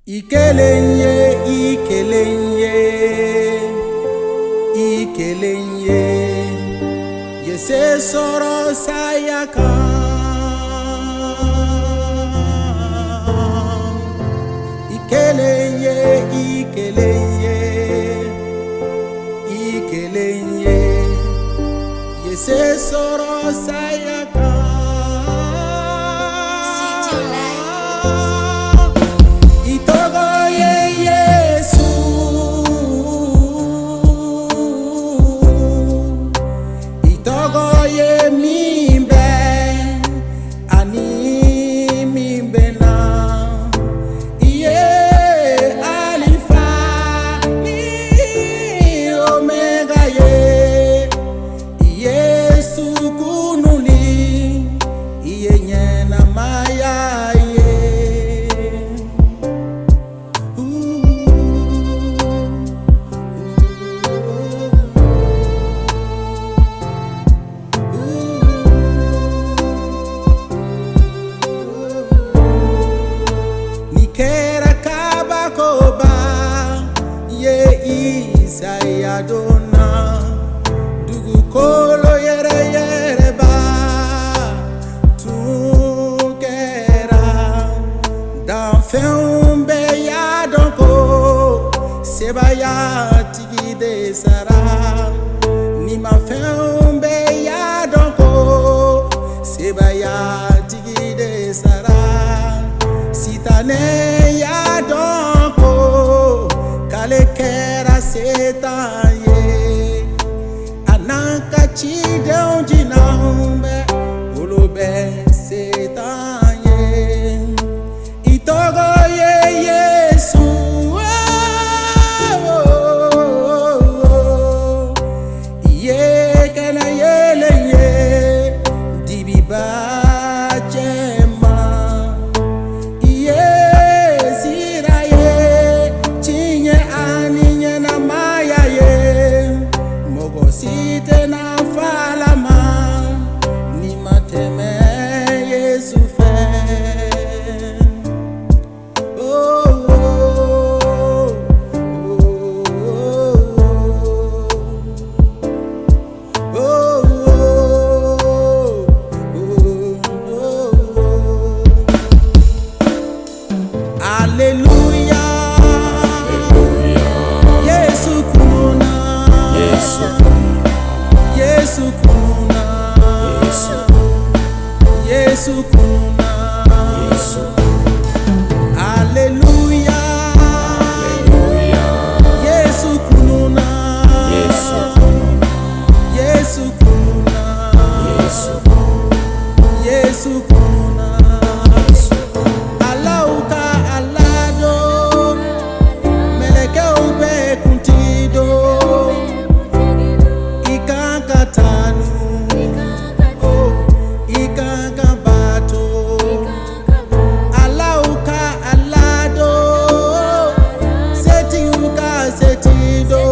Ikelenye, ikelenye, ikelenye, yese soro sayaka. Ikelenye, ikelenye, ikelenye, yese soro sayaka. Isayadona dugu kolo yere yere ba tukera dan fembe ya donko seba ya tigi de sara ni ma fembe ya donko seba ya tigi de sara sitane ya donko kale kera setaye ananka chide onjina humbe ulube setaye itogo ye Yesu ye kana yele ye dibiba site na falama ni mateme Yesu fe oh oh oh oh oh hallelujah Yesu kuna Yesu kuna Yesu kuna Hallelujah Yesu kuna Yesu kuna Yesu kuna Alauka alado meleke ube kuntido ikakatanu alauka alado seti uka seti do